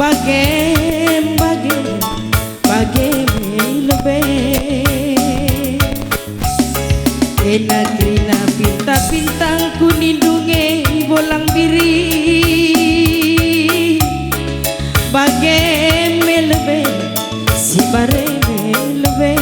Bagai lebih enak rina pinta-pintang kunindunge bolang biri bagai lebih si bare lebih.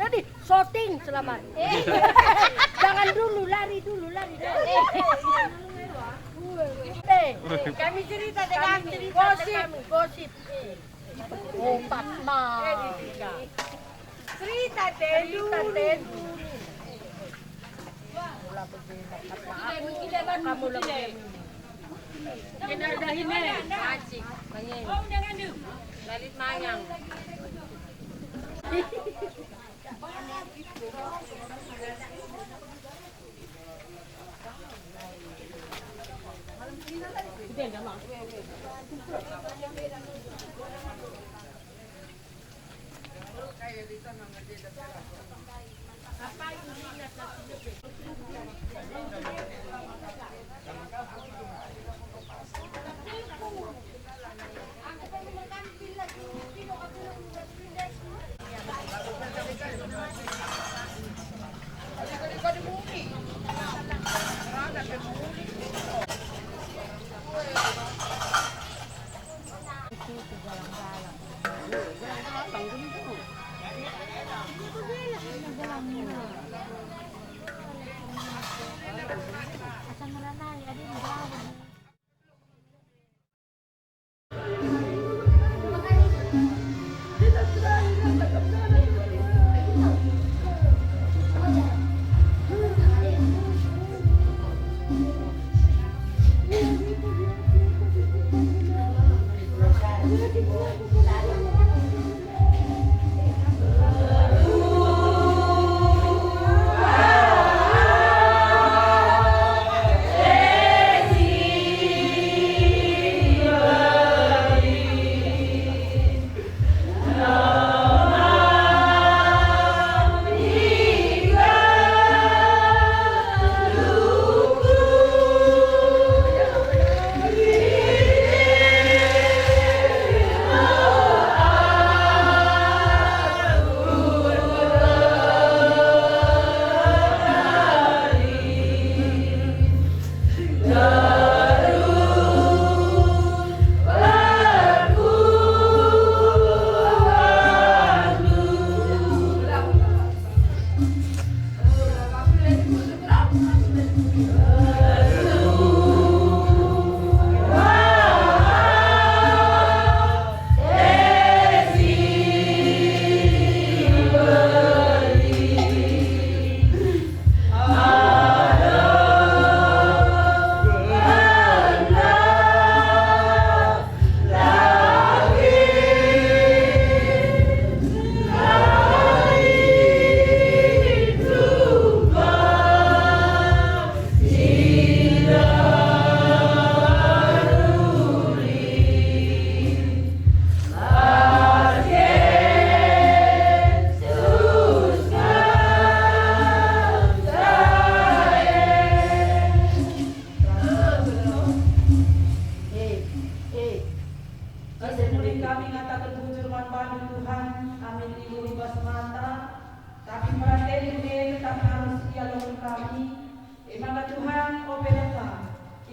Jadi shooting selamat. Jangan dulu, lari dulu. Kami cerita dengan gosip. Oh, Fatma. Cerita dulu. Kamu lebih. Kenardahin Macik. Oh, jangan dulu. Lalit mayang.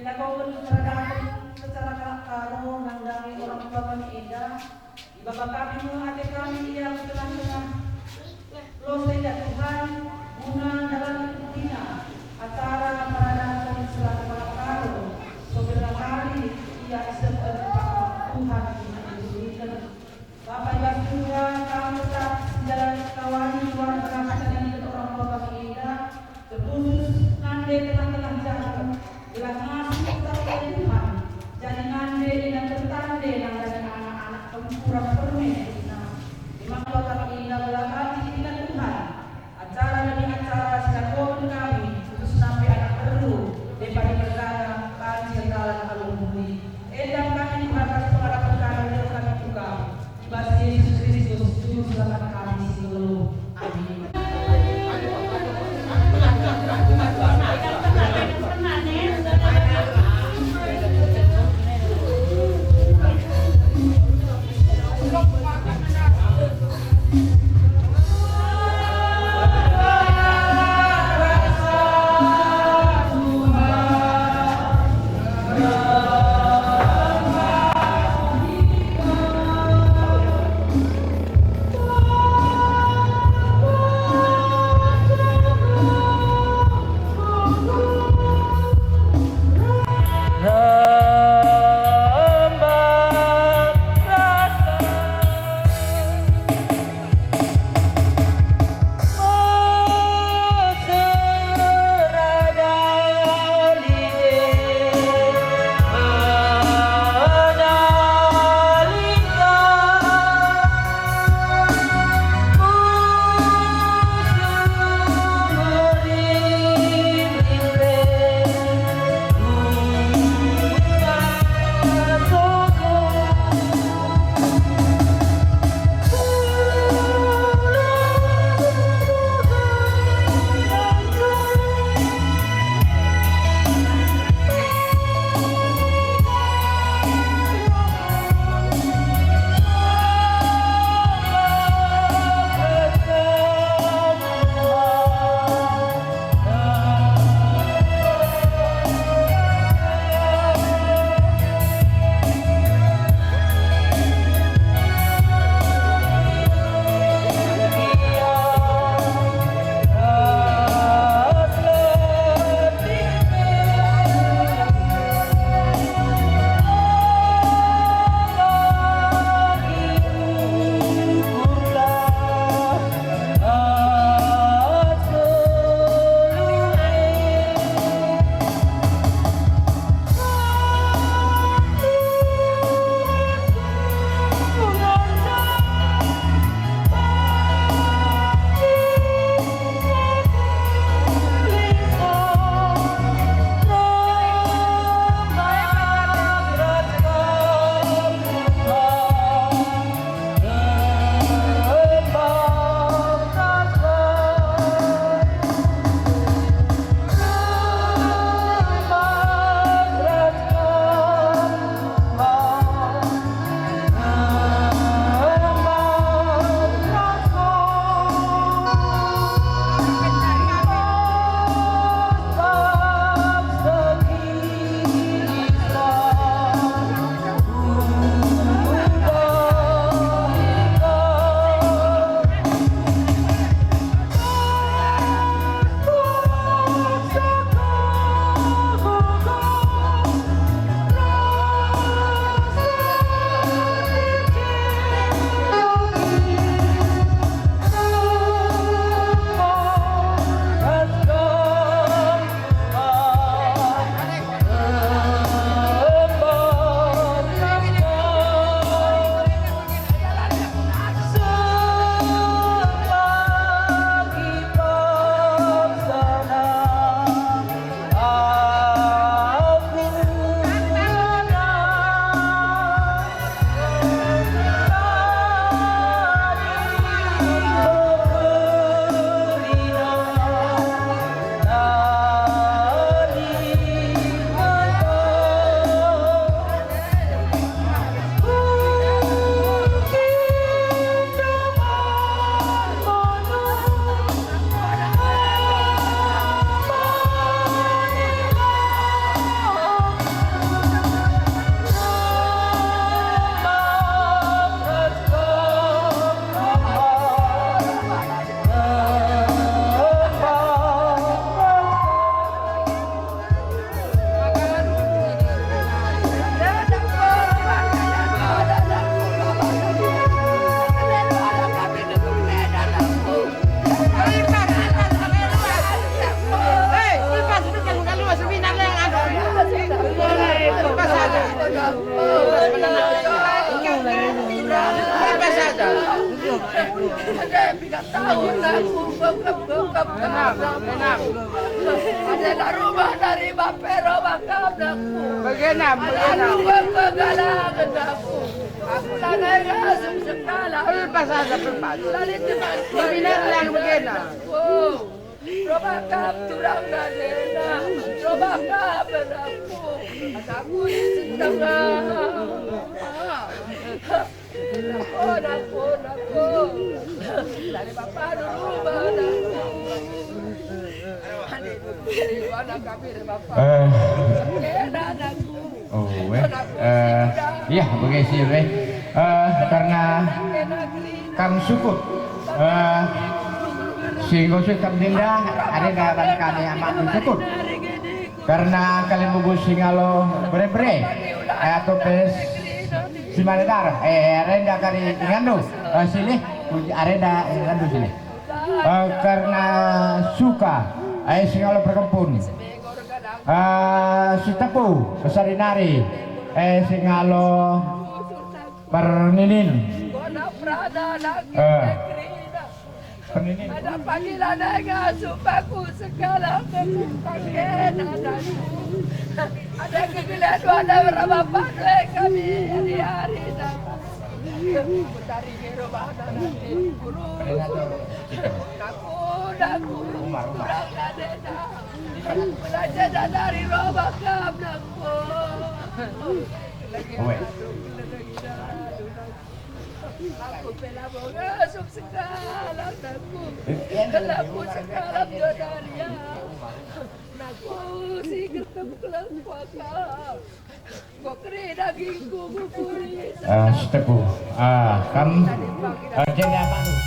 Pinagawin karanasan secara karo nangdangi orang tua kami Ida. Bapak kami mga ate kami iya tengah-tengah losay dan Tuhan muna dalam dunia acara karanasan selalu mga karo. Sobrang kali iya isang Tuhan di Bapak Ibu juga kami tetap jalan kawani luar berangkat dengan orang tua kami Ida. Terkhusus nande tengah-tengah jalan. Bila masih kita Tuhan, jadi nande dan tertande yang dari anak-anak kurang permen. Memang kalau kami indah belakang dengan Tuhan, acara demi acara sedang kami terus sampai anak perlu daripada perkara kami segala alumni. Edam kami diberkas kepada perkara dan kami buka. Bahasa Yesus Kristus juru selamat kami seluruh. Amin. Ada bilang tahun aku bokap enak. Ada la rumah dari bapero bakap aku. Bagenam. Aku kegalakan aku. Aku lanai asum sekala. Pasal seperempat. Lalit teman. Bilang lang bagenam. Robakap turang nadena. Robakap aku. Aku di setengah. Nako. Dari bapa dulu banaku. Anak kami dari bapa. Anakku. Oh, iya, begitu sih, karena kami syukur, sehingga sudah dinda ada dalam kami amat bersyukur, karena kalian buku singalo bere-bere, atau pes simanedar, arenda kari inganu sini, arenda inganu sini, karena suka, singalo berkebun. Sitapu kesarinari singalo perninin perninin Ada panggilan dengan supaku segala kepakai ada kegilaan ada berapa pandai kami hari-hari dari rumah nanti guru aku kurang ada belajar dari rumah kamu aku pelaboga sub segala aku kelaku segala jodaria naku si ketemu kuakal bokri dagingku buburi Sitapu kan jadi apa tuh?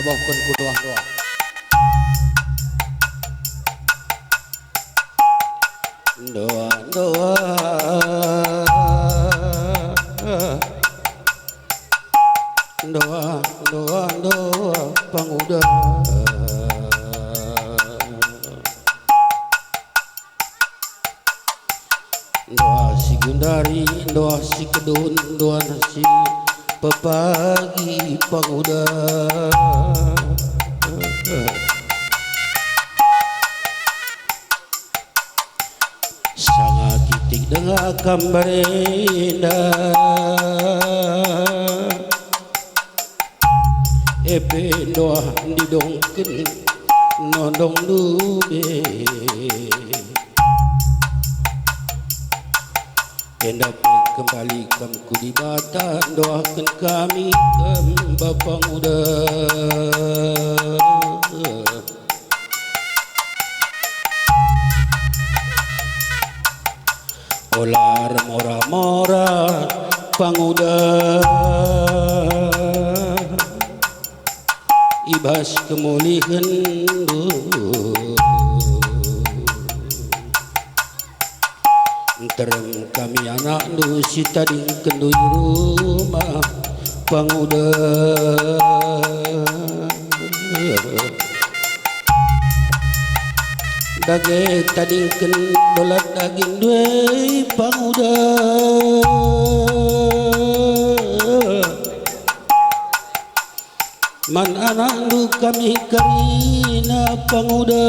Abahkan ku doa-doa. Doa-doa doa panguda doa si Gundari doa si Kedun doa nasi pepagi panguda sangat titik dengan kambarenda epe doa didongken nondong dube hendak kembali kamku di bata doakan kami Bapa muda olar mora-mora panguda ibas kemulihan terem kami anak nu si tadi kendui rumah panguda dage tadi dolat daging due panguda man anak nu kami karina panguda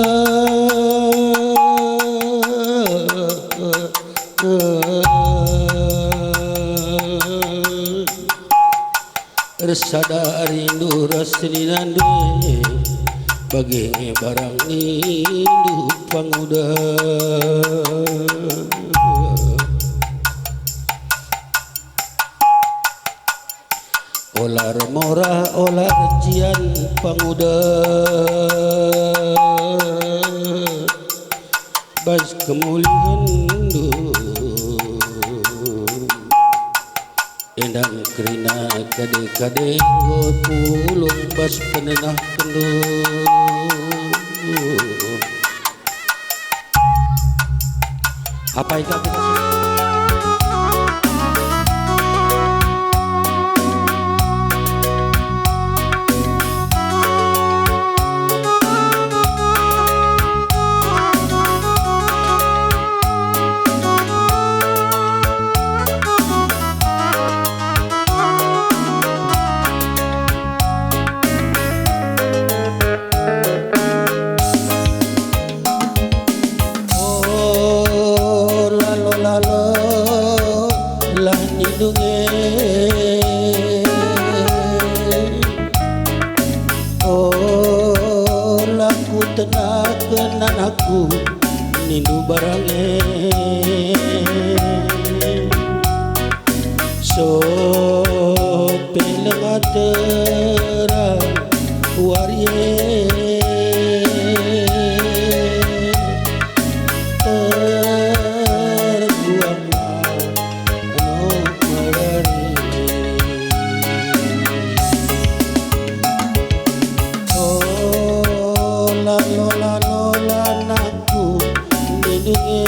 resada rindu rasrinande bagi barang hidup panguda olar mora olar jian panguda bas kemuliaan endang kerina kade-kade ngot pulung bas penenah kendu apa itu aplikasi aku nindu barange so pelengatera warye terguang anu marari oh la la la anakku lindungi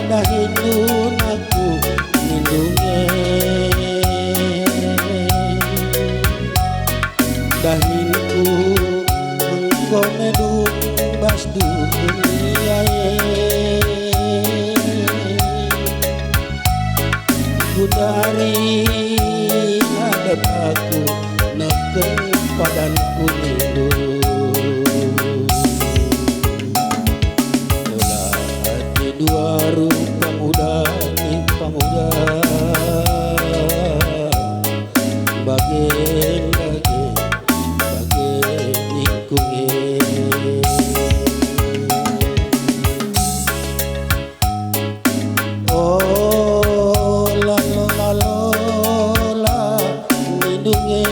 dahilun aku lindungi dahinku engkau medung bas dunia Gundari hadap aku neken padanku nindu olah hati dua rupa muda nih pamuda bagen ningkungi oh la lindungi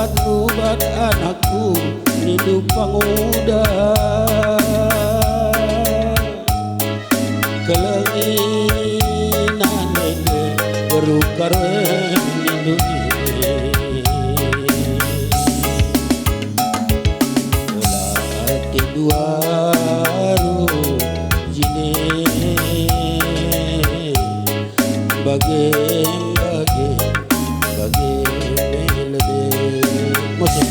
Obat-obat anakku hidup panguda kelenginan lele berukaren lindungi olah tiduaru jine bagi musik.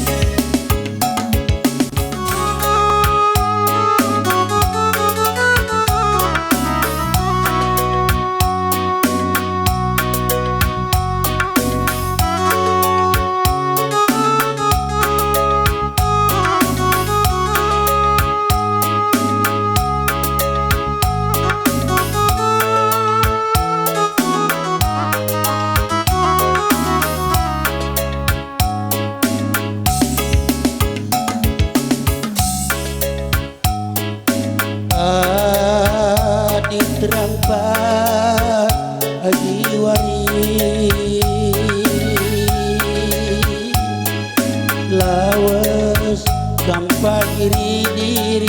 Terangpat ajiwari lawas kampak diri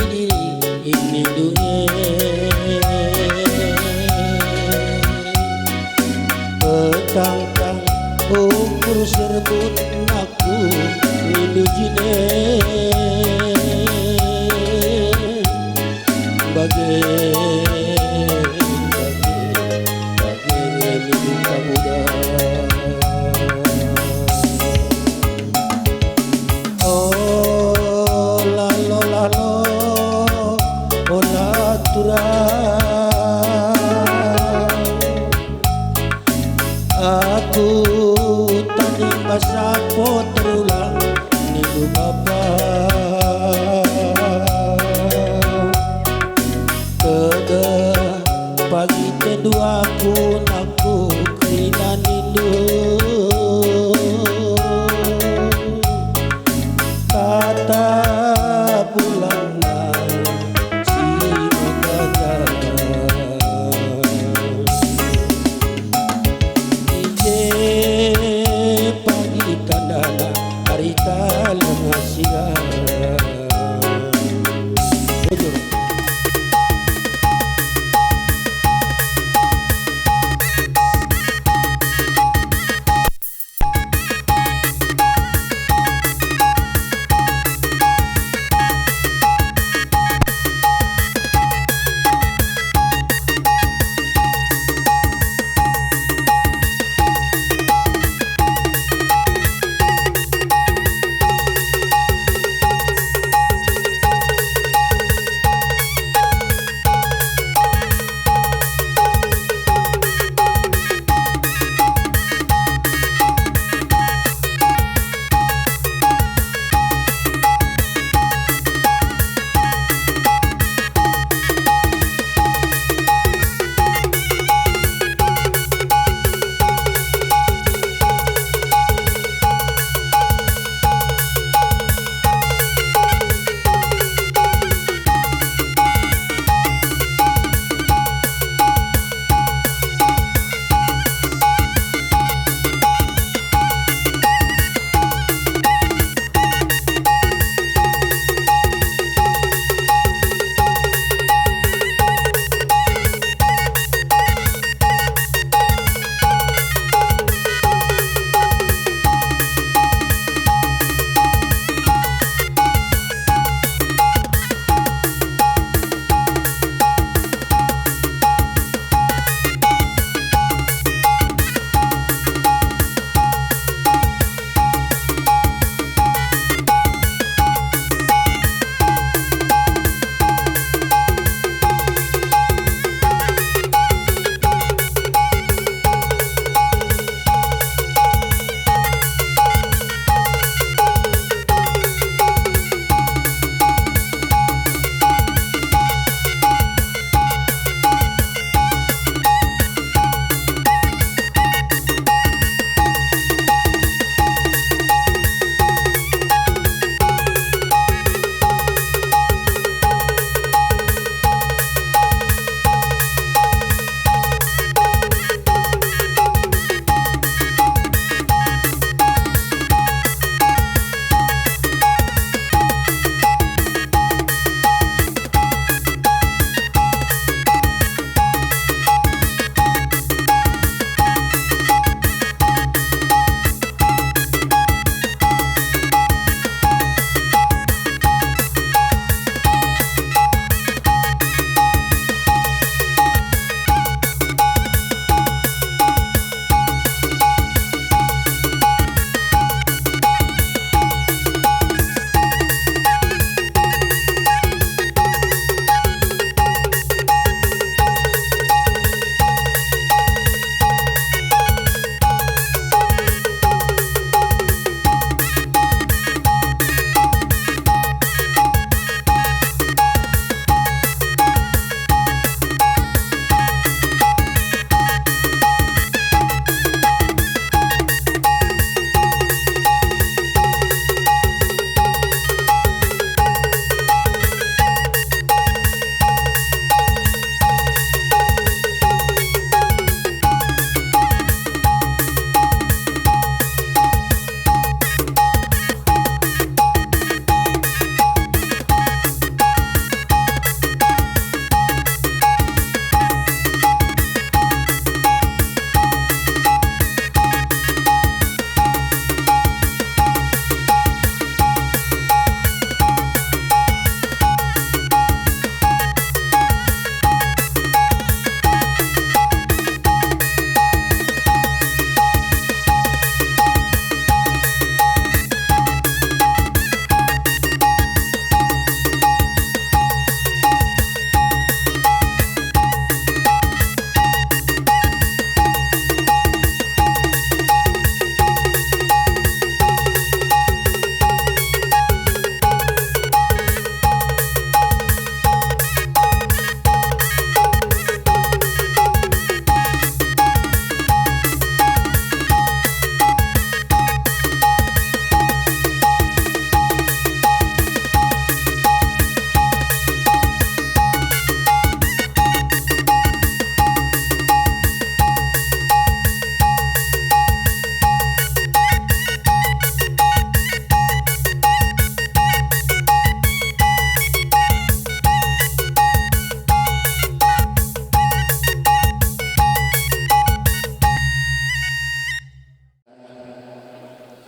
ini dunia petang-tang ukur serbut aku rindu jine bagai aku tadi masa terulang niku bapa kede pagi kedua pun aku kena nindu kata pulang si magagana pagi kandana harita lengasia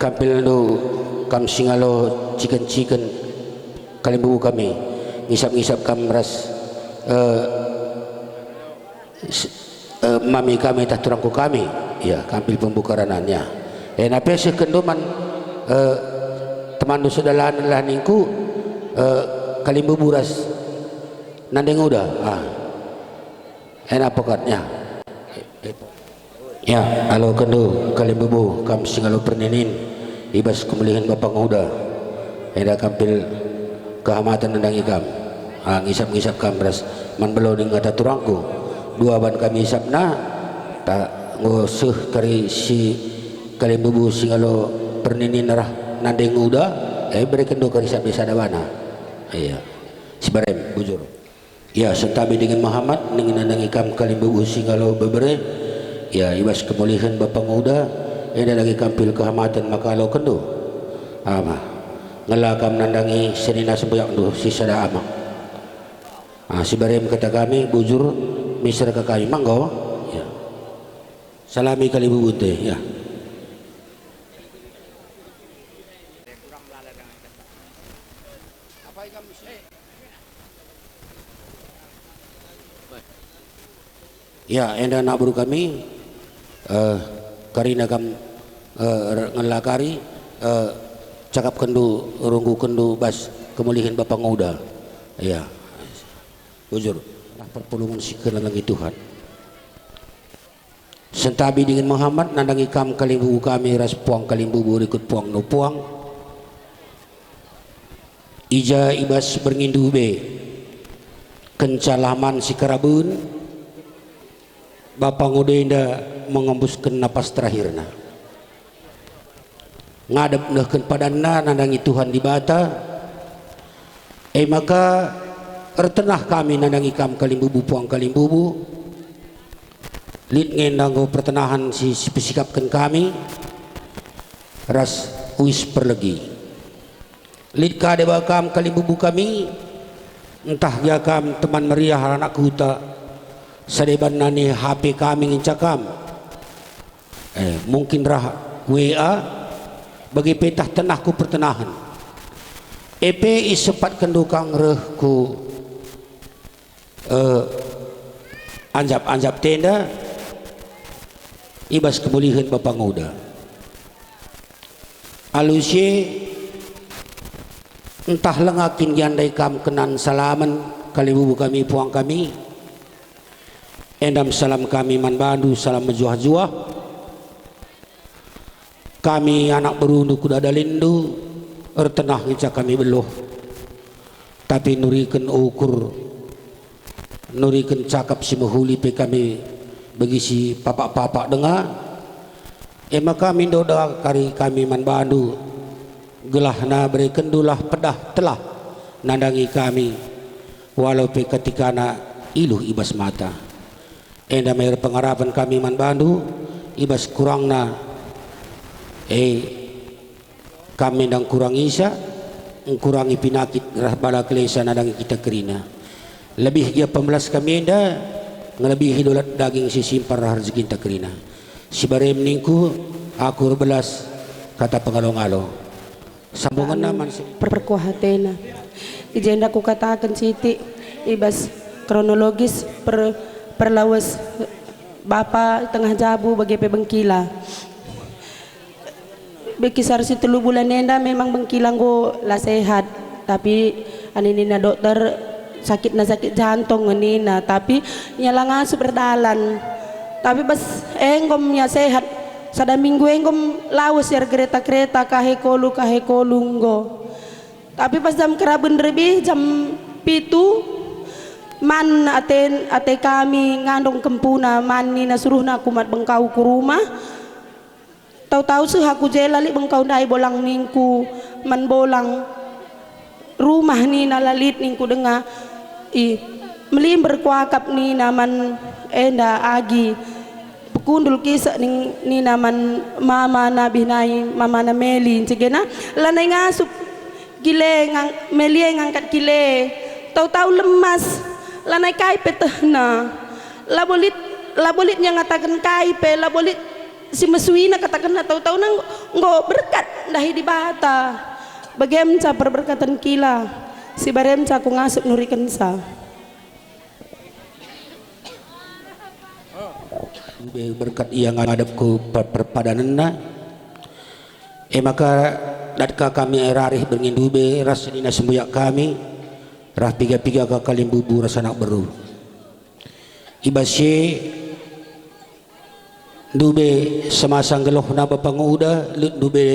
kampil do kam singalo chicken kalimbu kami ngisap kam ras mami kami tah turangku kami ya kampil pembukaranannya nape sekendoman teman do sedalan lah ningku kalimbu buras nandeng udah enak pokoknya ya alo kendo kalimbu kam singalo perninin ibas kemulihan bapak nguda eda kampil kehamatan nandang ikam ngisap kam beras man belau ning ngata turangku dua ban kami isapna tak ngosuh kari si kalimbu singalo perninin arah nandeng uda beri kendo kari sabi sadawana iya si barem bujur ya sentabi dengan Muhammad dengan nandang ikam kalimbu singalo bebere ya ibas kemulihan bapak nguda ada lagi kampil kehamatan makalo kendo ngelakam nandangi senina sembayak do si sada amang si barem kata kami bujur misra ke kami manggo ya salami kali bubute ya ya enda nak buru kami karina kam ngelakari cakap kendu runggu kendu bas kemulihan bapak nguda ya bujur perpulungan sikir lagi Tuhan sentabi dengan Muhammad nandangi kam kalimbu kami ras puang kalimbu ikut puang no puang ija ibas berngindu be kencalaman si karabun bapak nguda indah mengembuskan napas terakhirna ngadep nehkeun padanna nandangi Tuhan di bata maka ertenah kami nandangi kam kalimbubu puang kalimbubu lid ngendanggo pertenahan si pesikapkan kami ras uis perlegi lid kade bakam kalimbubu kami entah ya kam teman meriah anak huta sadeban nani HP kami ngincakam mungkin rah WA bagi petah tenahku pertenahan isepat kendukang rehku anjap tenda ibas kemulihan bapak nguda alusye entah lengakin giandai kam kenan salaman kalibubu kami puang kami endam salam kami man bandu salam mejuah-juah kami anak berundu kuda dalindu ertenah ngicak kami beluh tapi nuriken ukur nuriken cakap si mahuli pe kami bagi si papak-papak dengar maka mindoda kari kami man bandu gelahna beri kendulah pedah telah nandangi kami walau pe ketika na iluh ibas mata enda mer pengarapan kami man bandu ibas kurangna kami dang kurang isa kurangi pinakit bala kelesa nadang kita kerina lebih dia pembelas kami enda ngelebihi dolat daging si simpar rezeki kita kerina si barem ningku aku belas kata pengalong-along sambungan naman perkuhatena ijenda ku katakan siti ibas kronologis perlawas bapa tengah jabu bagi pebengkila bekisar si 3 bulan nenda memang bengkilang go lah sehat tapi aninina dokter sakit jantung nina tapi nyala ngasup berdalan tapi pas enggomnya sehat sada minggu enggom lawas ya kereta kahe kolunggo tapi pas jam kerabun lebih jam 7 man ate kami ngandong kempuna man nina suruh na kumat bengkau ku rumah tahu-tahu sih aku jelali bengkau dai bolang ningku man bolang rumah ni nalalit ningku dengar melim berkuakap ni naman enda agi pekundul kisah ni naman mama nabi nai mama na meli cegena lanai ngasup gile melie ngangkat gile tahu-tahu lemas lanai kai petehna labolit yang ngatakan kai pe labolit si mesuina katakan na tahu-tahu nang ngo berkat dahi di bata bagem ca perberkatan kila si barem ca ku ngasup nurikan sa berkat ia ngadap ku perpadanan na maka datka kami rarih berngindu rasanina sembuyak kami rah piga-piga ka kalim bubu rasanak beru ibasye dube semasang geloh na bapanguda dube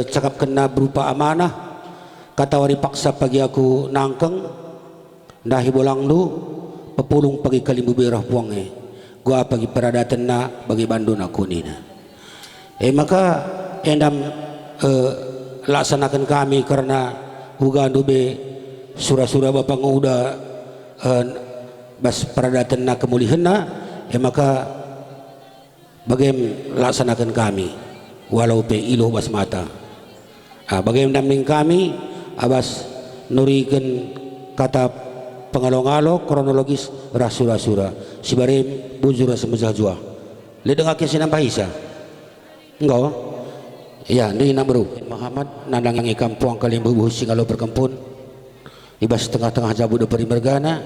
cakap kena berupa amanah kata wari paksa pagi aku nangkeng dahi bolang lu pepulung pagi kalim bubu rah puange gua pagi peradatan na bagi bandun aku nina maka endam laksanakan kami karena huga dube surah-surah bapanguda bas peradatan na kemulihan na maka bagaimana laksanakan kami walau pe ilo bas mata bagaimana damping kami abas nurikan kata pengalong-along kronologis rasura-sura si barem bujura semezajua ledeng akin sinambah isa enggak ya ini namru Muhammad nandang yang ikam puang kalim bubuh singalo perkempun ibas tengah-tengah jabu de perimergana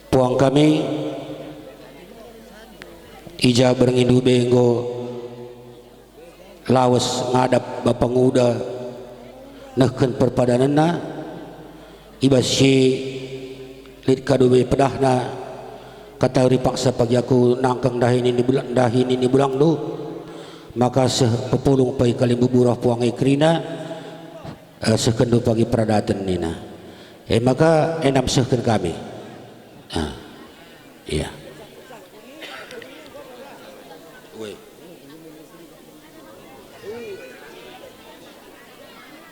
puang kami ija berindu benggo lawas ngadap bapanguda nehken perpadanana ibasyi lid kadube pedahna kata ripaksa pagi aku nangkang dahin ini bulang lu maka sepepulung pagi kali buburah puang ikrina sekendu pagi peradatan nina maka enam seken kami iya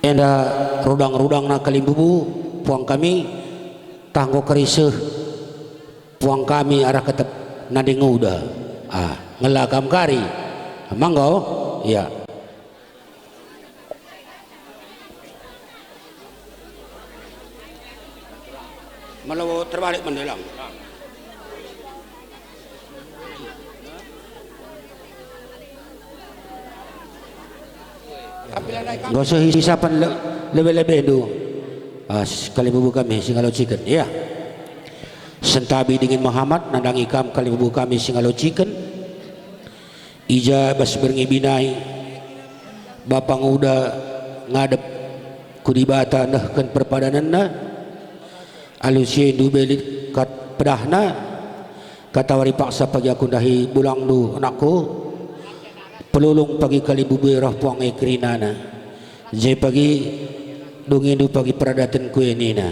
enda rudang-rudang na kalimbubu puang kami tanggo keriseuh puang kami arah ketep nadinguda ngelakam kari manggo ya malah terbalik mendalam gak usah hisapan lebih-lebih itu kali bubu kami singalo chicken ya sentabi dingin Muhammad nandang ikam kali bubu kami singalo chicken ija bas berngi bapang uda ngadep kudibata nehken perpadananna alusye dubelit kat pedahna kata wari paksa pagi aku dahi bulang du anakku pelulung pagi kali bubu rah puang ekrinana je pagi dungindu pagi peradatan kue nina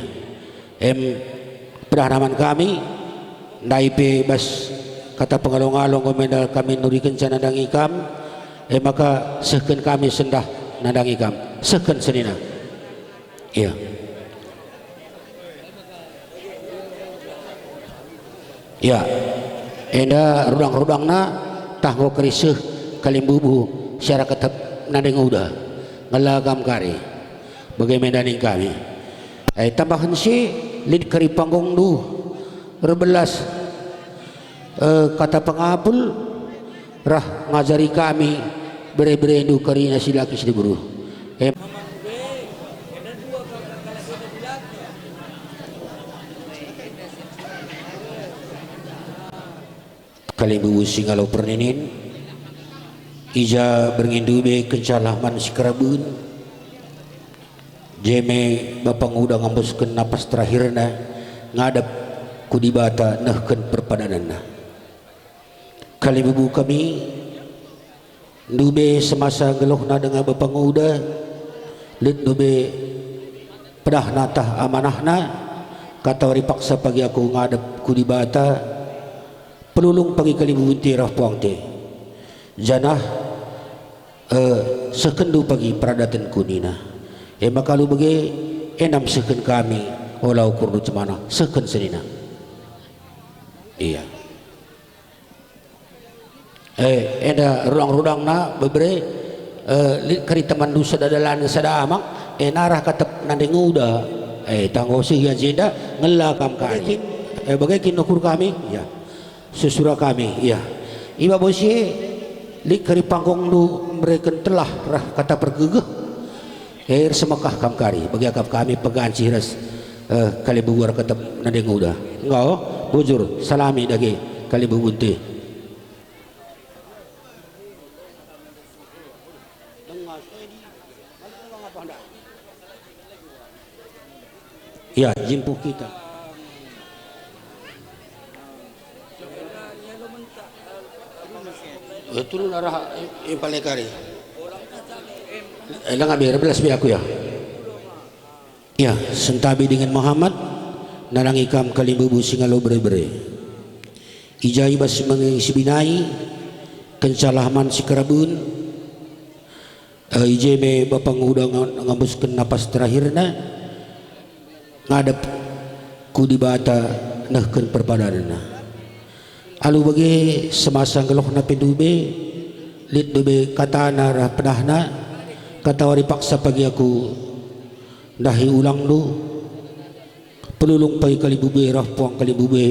pedahnaman kami naipe bas kata pengalong-along komendal kami nurikan canadang ikam maka seken kami sendah nadang ikam seken senina iya ya enda rudang-rudang na tahgo keriseuh kalim bubu secara ketep nadeng udah ngelagam kari bagaimana nih kami tambahan si lid kari panggung du rebelas kata pengapul rah ngajari kami bere-bere du kari nasi laki si guru kalim bubu singalo perninin ija berindu be kencalaman sikarabun jeme bapang udah ngambuskeun napas terakhirna ngadep kudibata nehkeun perpadananna kali bubu kami dube semasa gelohna dengan bapang udah lid dube pedahna tah amanahna kata wari paksa pagi aku ngadep kudibata pelulung pagi kali bubu tirah puang teh janah sekendu pagi peradatan kunina maka lu bagi enam seken kami walau kurdu cemana seken senina iya eda rudang-rudang na bebre kari teman du sadadalan sada amak narah katep nandeng uda tanggo sih jeda ngelakam kami bagai kinukur kami ya susura kami iya iba bosi lik kari pangkong du mereka telah rah kata pergegeh air semakah kam kari bagi akap kami pegaan ciras kali bugur kata nadeng udah engkau bujur salami dagi kali bugunti ya jimpuh kita turun arah impalnya kari lang abir belas bi aku ya ya sentabi dengan Muhammad narang ikam kalimbubu singalo bere-bere ijai bas mengisi binai kencalahman si kerabun ijai me bapang udah ngambuskan napas terakhirna ngadep ku di bata nahkeun perpadanana alu bagi semasa geloh na pedube lit dube katana rah pedahna kata wari paksa pagi aku dahi ulang lu pelulung pagi kali bube rah puang kali bube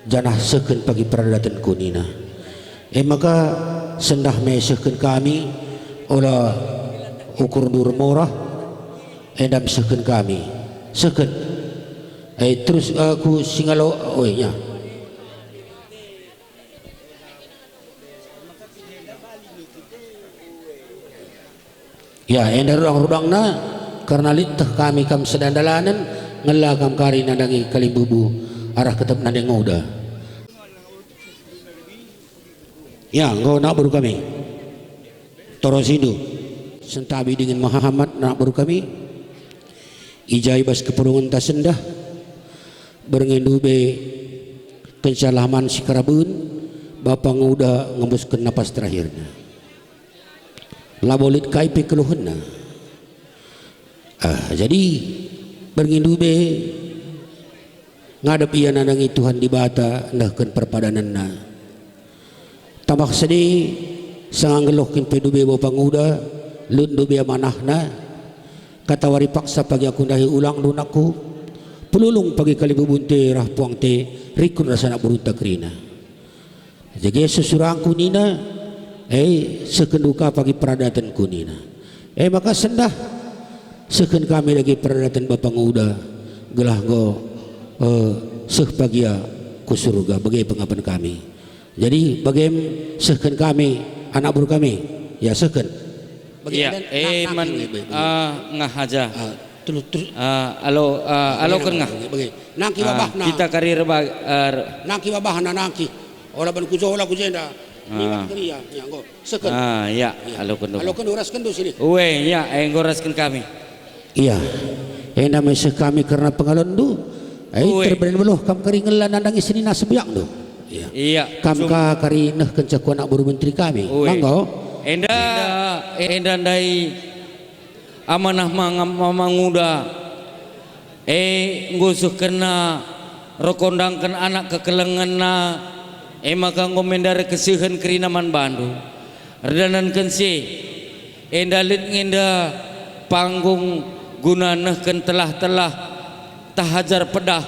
janah seken pagi peradatan kunina maka sendah me seken kami olah ukur dur morah endam seken kami seken terus aku singalo nya ya endar rudang na karena litah kami kam sedandalanan ngelakam kari nadangi kalimbubu arah ketep nadeng udah ya engkau nak baru kami torosindu sentabi dengan Muhammad nak baru kami ijai bas kepulungan tasendah berngendube kencalaman si karabun bapang udah ngembuskan napas terakhirnya labolit kaipe keluhna jadi berngendube ngadep ia nadangi Tuhan di bata ndahkeun perpadananna tambah sedih sangang gelohkeun pedube bapang udah lundube manahna kata wari paksa pagi aku dahi ulang lunaku pelulung pagi kali bubunte rah puang te rikun rasana burunta krina jadi sesurangku nina sekenduka pagi peradatan kunina maka sendah seken kami lagi peradatan bapang uda gelah go seh pagia ku surga bagi pengapan kami jadi bagaim seken kami anak buru kami ya seken iya man ngah aja alo kan ngah nangki babah kita karir nangki babah nangki olah ban kujola kujenda ya alokan uraskan do sini ya ngoraskan kami iya namanya kami karena pengalondu terberen beloh kam kari ngelan nandang isini nasebyak do iya kam ka kari nah kencaku anak buru menteri kami manggo enda dai amanah manguda ngusuh kena rokondangkan anak kekelenganna maka ngomendar kesihan kerinaman Bandung redanan kensi endalit ngenda panggung guna nehken telah tahajar pedah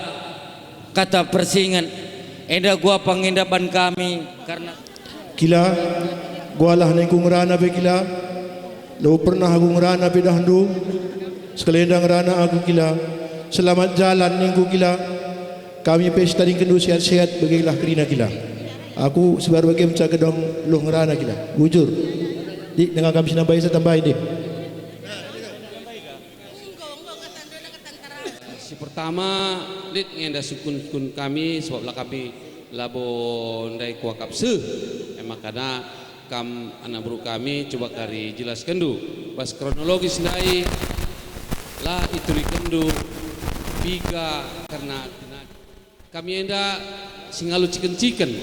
kata persingan enda gua pangindapan kami karena kila gua lah nengku ngerana be kila lo pernah aku ngerana be dahdu sekelendang ngerana aku kila selamat jalan nengku kila kami pesta ringkendu sehat-sehat bagilah kerina kila aku sebaru bagi mencak kedong loh ngerana kita bujur di dengan kami sinambai saya tambahin deh si pertama lit ngenda sukun kami sebab lah kami labo ndai kuakap se makanya kam anak buru kami coba kari jelaskan du pas kronologis ndai lah itu kendu piga karena kami enda singalu chicken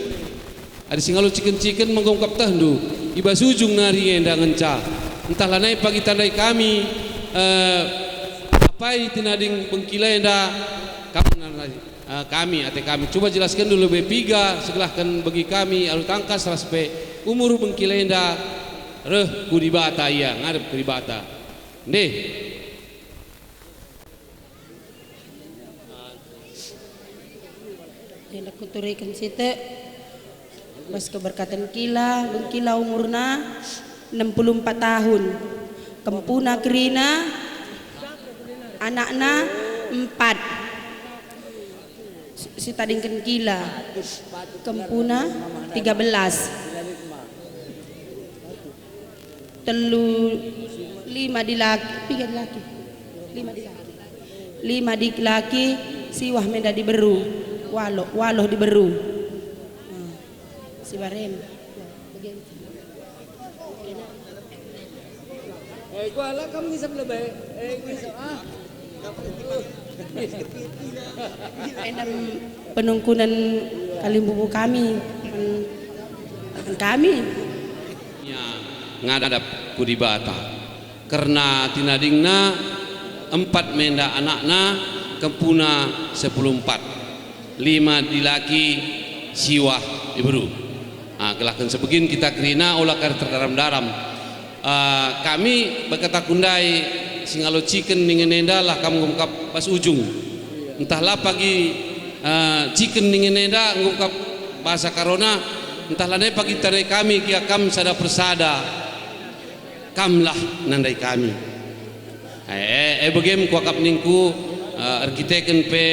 ada singalu chicken menggongkap tahdu iba sujung nari enda ngenca entahlah naik pagi tandai kami apa itu nading bengkila enda kami coba jelaskan dulu B3 segelahkan bagi kami alu tangkas raspe umur bengkila enda reh kudibata iya ngadep kudibata deh Tindak kuturikan site Bas keberkatan kila, bengkila umurna 64 tahun. Kempuna kerina, anakna 4. Si tadingkan kila. Kempuna 13. Telu 5 di laki, 3 di laki. 5 di laki, siwah menda di beru. Waloh di beru. Si barem. Kuala kamu ngisap lebih. Endam penungkunan Kalimbubu kami. Kami. Ngadap ku di bata karena tinadingna 4 menda anakna kempuna 14 5 di laki siwah di beru kelahkan sebegin kita kerina olah kar terdaram-daram kami berkata kundai singalo chicken ningen enda lah kamu ngungkap pas ujung entahlah pagi chicken ningen enda ngungkap bahasa karona entahlah deh pagi tadi kami kia kam sada persada kamlah nandai kami begem kuakap ningku arkiteken pe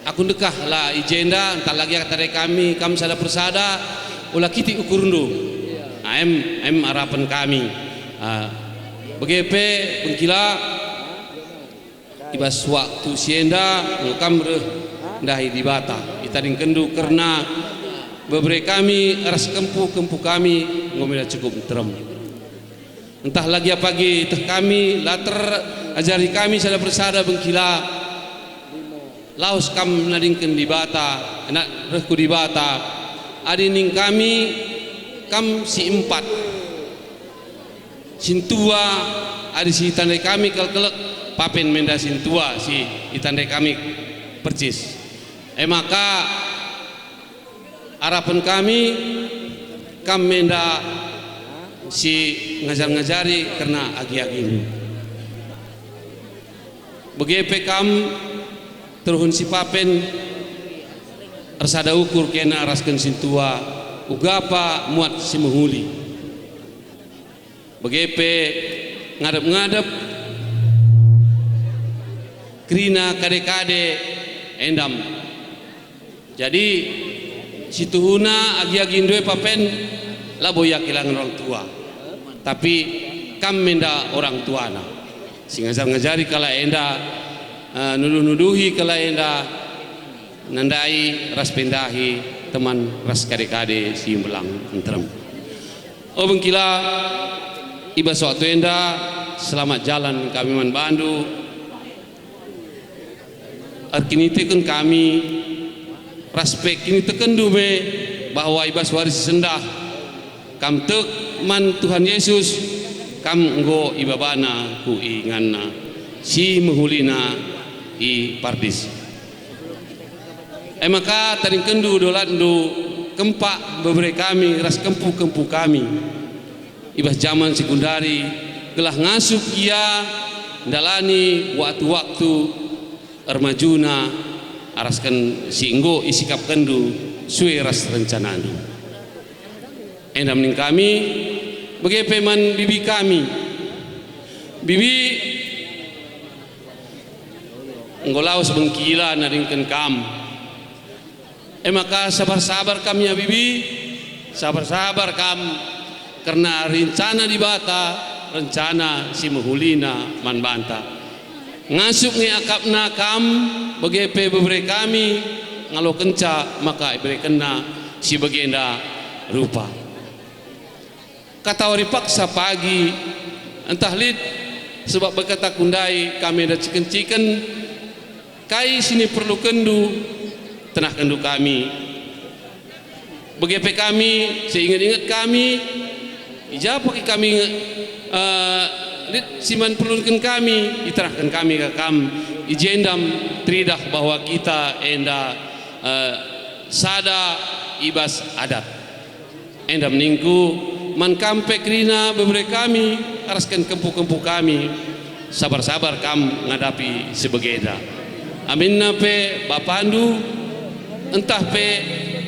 aku dekah lah ijenda entar lagi kata kami kam sada persada ulah kiti ukurundu em harapan kami begepe bengkila ibas waktu sienda ngukam ndahi di bata itading kendu karena beberapa kami ras kempu kami ngomela cukup terem entah lagi apa lagi teh kami latar ajari kami sada bersada bengkila laos kam nadingkeun di bata enak rehku di bata adining kami kam si 4 sintua adi si tandai kami kelek papen menda sintua si itandai kami percis maka harapan kami menda si ngajar-ngajari karena agi-agi ini begepe kam terhun si papen rasada ukur kena araskan sintua ugapa muat si menghuli begepe ngadep-ngadep kerina kade-kade endam jadi situhuna agi-agi indue papen labo ya kehilangan orang tua tapi kam menda orang tuana sing ngajar-ngajari kala enda nuduh-nuduhi kala enda nandai ras pendahi teman ras kade-kade si belang entrem bengkila iba suatu enda selamat jalan kami man bandu arkinitekeun kami raspek ini tekendu be bahwa ibas waris sendah kam tek man Tuhan Yesus kam nggo ibabana ku inganna si menghulina i pardis maka taring kendu dolandu kempak beberapa kami ras kempu kami ibas zaman sekundari gelah ngasup ia dalani waktu-waktu ermajuna araskan singgo isikap kendu suwe ras rencana andu endam ning kami begepe man bibi kami bibi ngolaos bengkila naringken kam maka sabar-sabar kami ya bibi sabar-sabar kam karena rencana di bata rencana si menghulina man banta ngasup nge akapna kam begepe beberapa kami ngalo kenca maka ibere kena si bagenda rupa kata wari paksa pagi entah lid sebab berkata kundai kami ada ciken-ciken kai sini perlu kendu tenah kendu kami begepe kami seingat-ingat kami ijapah kami siman perlukan kami iterahkan kami ke kam ijendam tridah bahwa kita enda sada ibas adat endam ningku man kampe krina beberapa kami araskan kempu-kempu kami sabar-sabar kam ngadapi sebegeda amin nape bapandu entah pe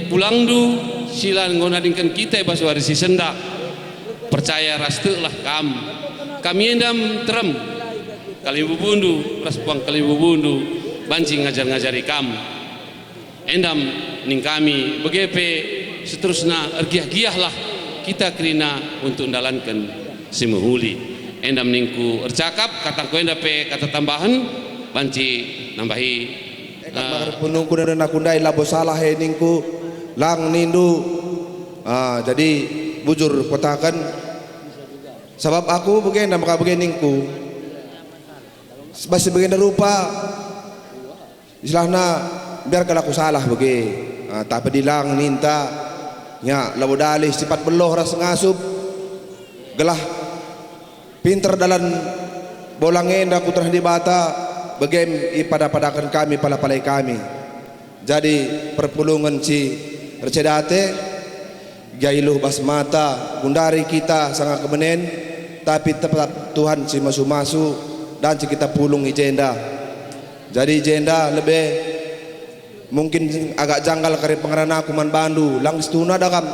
pulang du silan ngonadingkan kita ibas warisi sendak percaya rastelah kami endam terem kali bubundu ras puang kali bubundu banci ngajar-ngajari endam ning kami begepe seterusnya ergiah-giah lah kita kerina untuk mendalankan simuhuli endam ningku ercakap kata ku endape kata tambahan banci nambahi penungku dan aku ndai labo salah ningku lang nindu jadi bujur kotakan sebab aku begini maka begini ningku masih begini rupa istilahnya biarkan aku salah begini tapi dilang ninta nya labo dalih sifat beloh ras ngasup gelah pinter dalam bolangin aku terah di bata begem ipada-padakan kami pala-palai kami jadi perpulungan si recedate gailuh basmata gundari kita sangat kemenen tapi tetap Tuhan si masu-masu dan si kita pulung ijenda jadi ijenda lebih mungkin agak janggal kari pengarana aku man bandu lang setuna dakam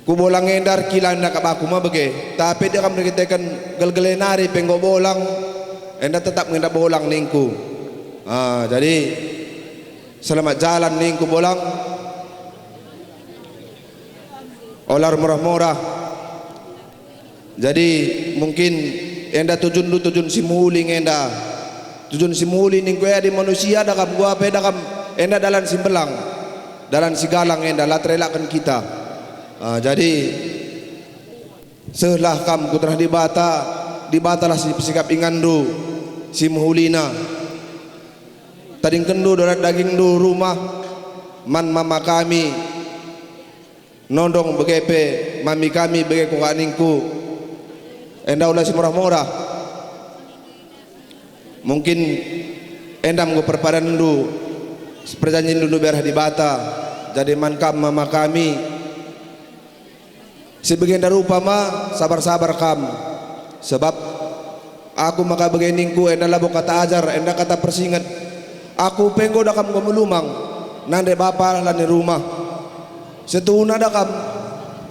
ku bolang endar kilan nak aku mah bege tapi dia kam dikitekan gel-gelenari penggo bolang enda tetap ngenda bolang ningku jadi selamat jalan ningku bolang olar murah-murah jadi mungkin enda tujun simuli enda tujun simuli ningku ya di manusia dakam gua pe dakam enda dalan simbelang dalan sigalang enda latrelakan kita jadi selah kam kutrah di batalah si sikap ingandu si muhulina tading kendu dorat daging du rumah man mama kami nondong begepe mami kami bege kukaningku enda ulah si murah-murah mungkin endam go perpadan du perjanjian dulu biar di bata jadi man kam mama kami sebagian dari upama sabar-sabar kam sebab aku maka begeningku enda labo kata ajar enda kata persingat aku penggo dakam gomulumang nande bapa lani rumah setuna dakam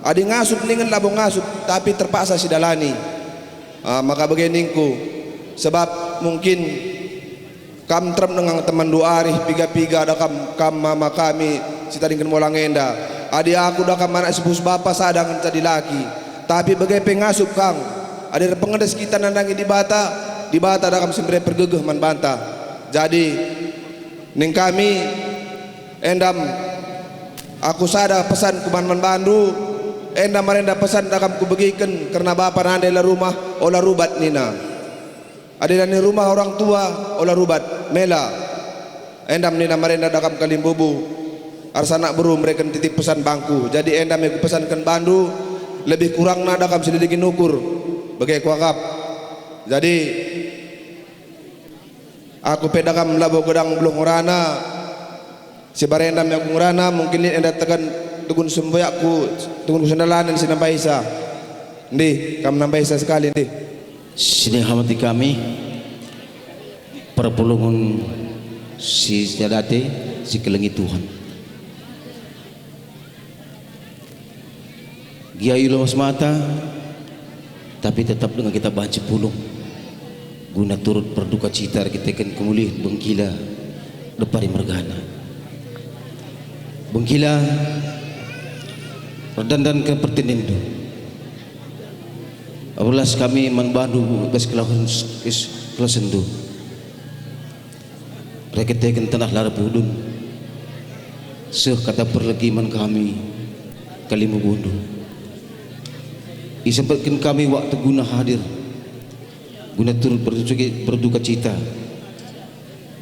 adi ngasup ningan labo ngasup tapi terpaksa sidalani maka begeningku sebab mungkin kam trem dengan teman dua hari piga-piga dakam kam mama kami sitadingkan molang enda adi aku dakam anak sepus bapa sadang jadi laki tapi bagai pengasup kang ada pengedes kita nandangi di bata dakam sembere pergegeh man banta jadi ning kami endam aku sada pesan kuman man bandu endam marenda pesan dakam ku begiken karena bapa nande la rumah olah rubat nina ada di rumah orang tua olah rubat mela endam nina marenda dakam kalimbubu arsana buru mereka titip pesan bangku jadi endam aku pesankan bandu lebih kurang nada kam sedikit ukur bagai kuakap jadi aku pedakam labo gedang belum ngurana si barendam yang ngurana mungkin ini enda tekan tukun semboyakku tukun sendalanan si nambaisa ndi kam nambaisa sekali ndi sini hamati kami perpulungan si jadate si kelengi Tuhan Giai lemas mata tapi tetap dengan kita baca pulung guna turut berduka cita kita kan kemulih bengkila depari mergana bengkila redandan ke pertinindu abulas kami manbandu bas kelasendu mereka tekan tanah lara budun kata perlegiman kami kalimu bundu disempatkan kami waktu guna hadir guna turut berduka cita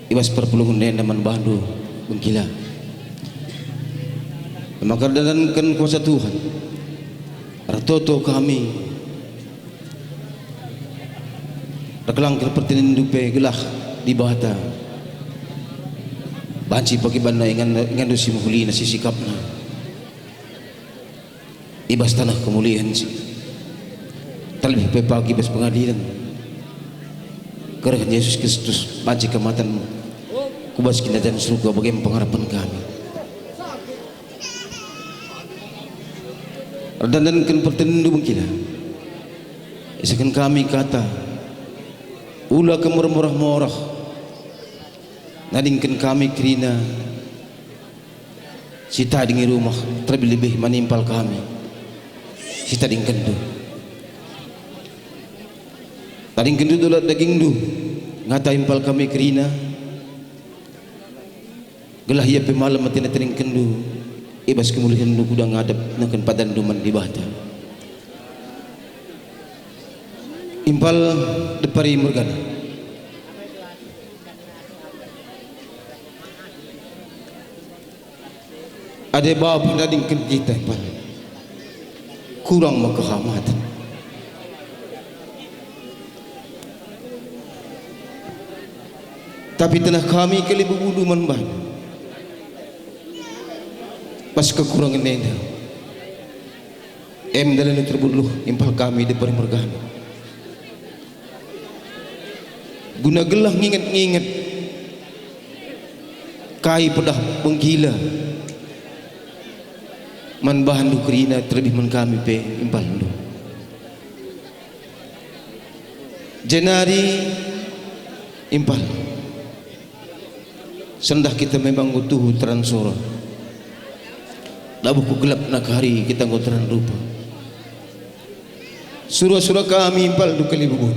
ibas perpulungan nendaman bandu bengkila maka dalamkan kuasa Tuhan ratoto kami rekelang kepertinan dupe gelah di bata banci pagi banda ingan dosi muhuli nasi sikapna ibas tanah kemuliaan si terlebih pagi bas pengadilan kerana Yesus Kristus banci kematanmu kubas kinatan surga bagaimana pengharapan kami. Dandankan pertendu mungkin isakan kami kata ulah kemurah-murah nadingkan kami kerina sita di rumah terlebih-lebih menimpal kami sita dingkan du tadingkan du dolat daging du ngata impal kami kerina gelah ia pemalam mati natadingkan du ibas kemuliaan lu kudang ngadap nakan padan duman di bata impal depari murgana ada bab nadingkan kita impal kurang makahamatan tapi telah kami kelibu bulu manban pas kekurangan nenda dalam terbuluh impal kami di permergana guna gelah nginget-nginget kai pedah penggila man bahan du kerina terlebih man kami pe impal du Janari impal sendah kita memang utuh transura labuh ku gelap nak hari kita ngoteran rupa surah-surah kami impal du kalibubun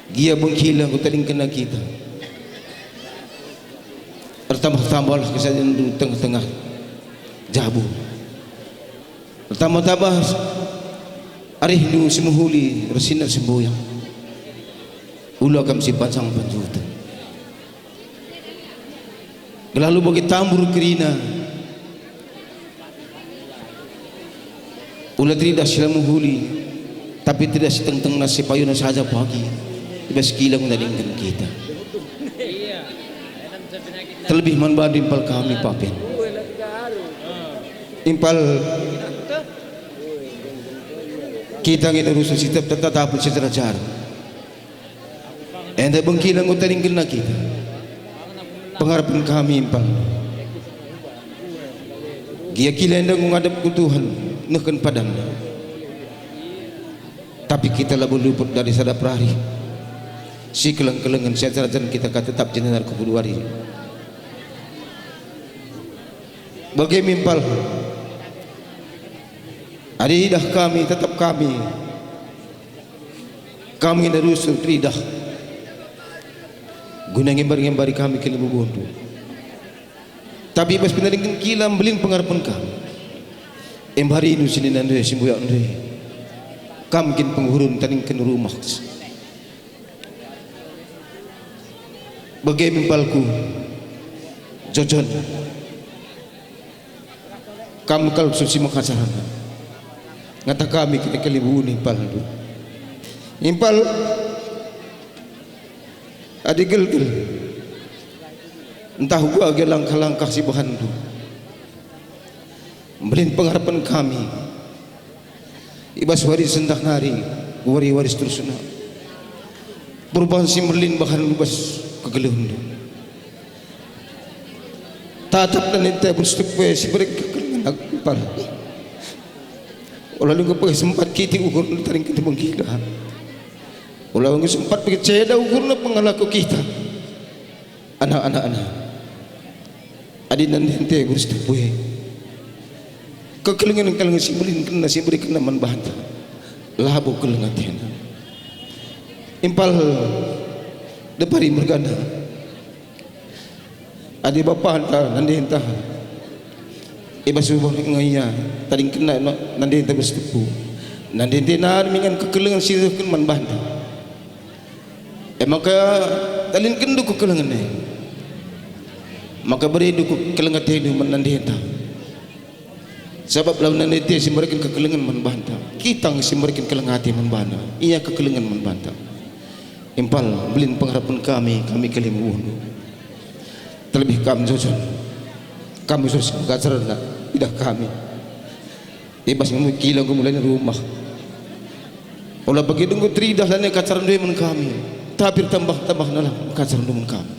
dia bengkila ku taling kena kita bertambah-tambahlah kesadaran du tengah-tengah jabu pertama-tama arih du semuhuli bersinar semboyang ulu akan simpan sang panjutan lalu bagi tambur kerina ulah tidak silamu huli tapi tidak seteng-teng nasi payuna saja pagi tiba sekilang menadingkan kita terlebih manbadu impal kami papen impal kita ngin urusan setiap tetap secara jar enda bengkilang utadingkan na kita pengharapan kami impal gia kila enda ngadap ku Tuhan nukan padan tapi kita labu luput dari sadap rari si keleng-kelengan secara kita tetap jenar kebuduari bagai mimpal adidah kami tetap kami narusul tridah guna ngembar-ngembari kami ke libu bondu tapi pas penaringkan kilam belin pengharapan kami embari inu sini nandre simbuyak nandre kamkin penghurun taningkan rumah bagai mimpalku jojon kamu kalau susi makasaran ngata kami kita kelibu impal impal adik gel-gel entah gua ge langkah-langkah si bahandu belin pengharapan kami ibas waris sendah nari waris terusna perubahan si merlin bahan lubas kegelundu tatap dan ente berstupe si mereka kelengan par ulah lu pakai sempat kita ukur taring kita menggila ulah lu sempat pakai ceda ukurna pengalaku kita anak-anak adinan ente berstupe kekelengan si merlin kena si beri kena manbahanta labu kelengan tiana impal depari mergana adi bapa hantar nanti entah ibas ubah ngaya tadi kena nanti entah bersetepu nanti entah nar mingan kekelengan sirahkan manbahanta maka talin kendu kekelengan maka beri du kekelengan tiada nanti entah sebab lawan nanti si mereka kekelengan manbahanta kita si mereka kekelengan hati manbahanta ia kekelengan manbahanta impal belin pengharapan kami kelimu terlebih kami jojon kami sudah kacarana tidak kami ibas ngemu kilang mulai rumah olah bagi dunggu tridah dan kacaran dua men kami tapi tambah nalah kacaran dua men kami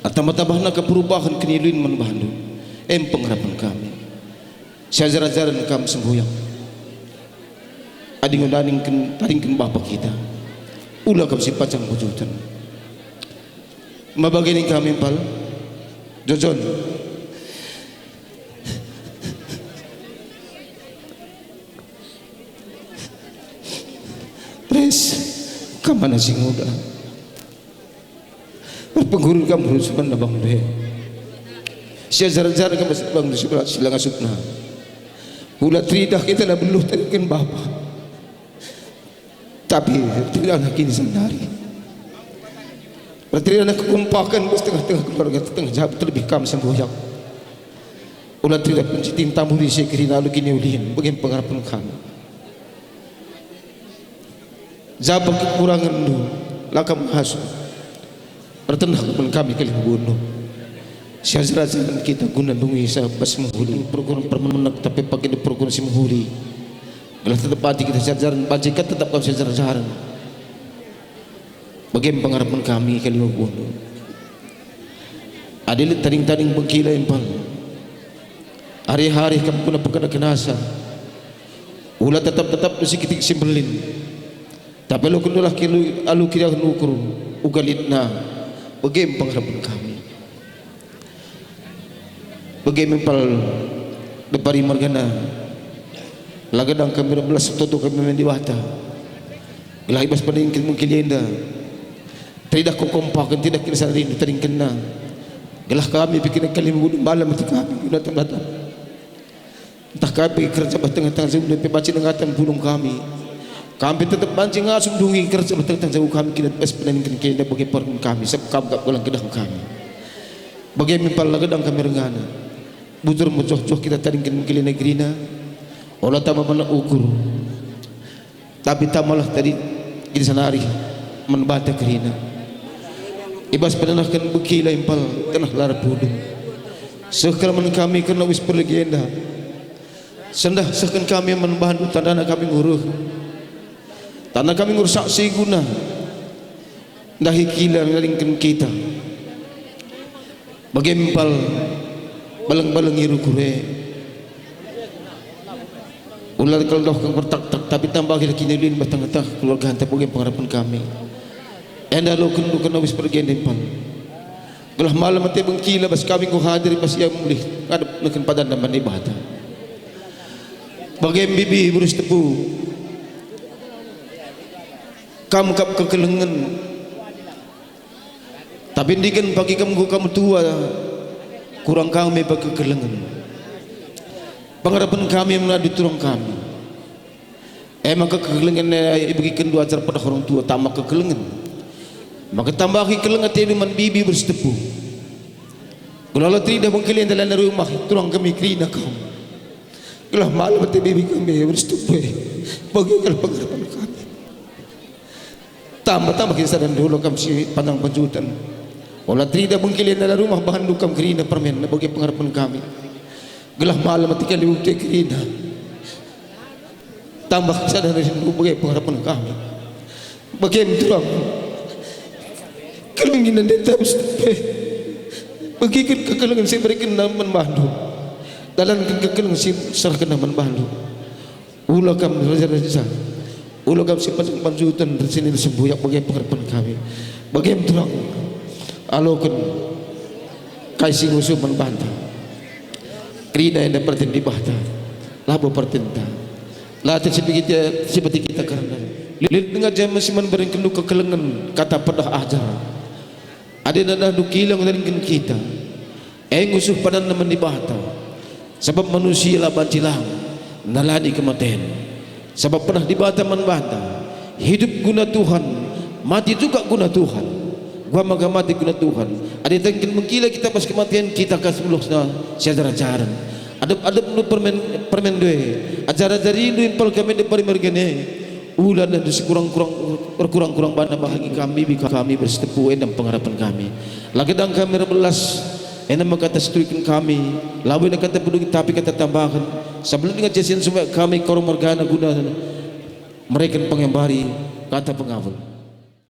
atau matabahna ke perubahan keniluin man Bandung pengharapan kami syajar-jaran kami semboyang ading taringkan bapa kita ulah kami si pacang wujudan mabagini kami pal Jojon Pres kamana sing muda berpengguru kamu rusuhan na bang deh siya zar-zar ka bang sila ngasuk na ulat ridah kita na beluh tarikan bapa tapi tidak nakin sendiri berarti na kukumpakan bus tengah-tengah keluarga tengah jawab terlebih kam semboyak ulat ridah pun cinta muri siya kirina lu kini ulihin bagaimana pengharapan kami jawab kekurangan lu lakam hasu bertenang kepada kami kali bunuh siasat kita guna dungi sa bas menghuli program permenak tapi pakai di program si menghuli kalau tetap hati kita siasaran bajikan tetap kau siasaran bagaimana pengharapan kami kali bunuh adilit taring-taring bengkila impal hari-hari kamu pun perkara kenasa ulah tetap mesti kita simpelin tapi lo kundulah kilu alu kira nukur ugalitna bagaimana pengharapan kami bagaimana pal depari margana lagadang kami 12 toto kami mendiwata ilahi bas padingkin mungkin yenda tidak kukompakan tidak kira rindu taringkan na gelah kami bikin kali menggunung malam itu kami guna tempat entah kami kerja batang-batang sebelum pebaci dengatan bulung kami tetap pancing asum dungi kerja batang-batang jauh kami kena pas peningkan kena bagi perun kami sebab kami pulang kedang kami bagaimana pal lagadang kami rengana butur mujoh-joh kita taringkan mungkin negeri na olah tambah mana ukur tapi tamalah tadi di sana hari menbata kerina ibas penanahkan bukila impal tanah lar pudung sekarang kami kena wis perlegenda sendah sekan kami menbahan tandana kami nguruh tanah kami ngurus saksi guna dahi kila ngalingkan kita bagaimana pal balang-balang iru kure ular kaldoh kang bertak-tak tapi tambah kita kinilin batang-batang keluarga hantar bagaimana pengharapan kami enda lo kendu kena wis pergi depan gelah malam mati bengkila bas kami ku hadir bas yang mulih ngadep nekan padan dan ibadah bagaimana bibi berus tepu kamu kap kekelengan tapi ndikan pagi kamu tua kurang kami bagi kekelengan pengharapan kami menadi turun kami emang kekelengan bagi kedua ajar pada orang tua tambah kekelengan maka tambah kekelengan teman bibi bersetepu kalau tidak mungkin dalam rumah turun kami kerina kamu kalau malam bibi kami bersetepu bagi pengharapan kami tambah kisah dan dulu kami si pandang penjutan olah tidak mungkin dalam rumah bahan dukam kerina permen bagi pengharapan kami gelah malam ketika diukti kerina tambah kisah dan dulu bagi pengharapan kami bagaimana turang kelenginan deta bagi kekelengan si berikan naman bandu dalam kekelengan si serahkan naman bandu ulah kami raja-raja ulah kami si panjutan dan sini sembuyak bagi pengharapan kami bagaimana turang alokan kaisi ngusum membantah kerina yang dapat dibahta labo pertenta latih seperti kita karena lihat dengan zaman siman berikan luka kelengan kata pedah ajar ada nada dukilang dari kita ngusuh padan naman dibahta sebab manusia lah bancilang nalani kematian sebab pernah dibahta membahta hidup guna Tuhan mati juga guna Tuhan gua magamati guna Tuhan ada tangkin mengkila kita pas kematian kita kasih muluk na siadara ajaran ada lu permen due ajaran dari lu impal kami de pari mergene ulan dan kurang bana bahagi kami bersetepu dan pengharapan kami lagi dang kami 12 enak kata setuikan kami lawan kata peduli tapi kata tambahkan sebelum dengan jesian semua kami korum margana guna mereka pengembari kata pengawal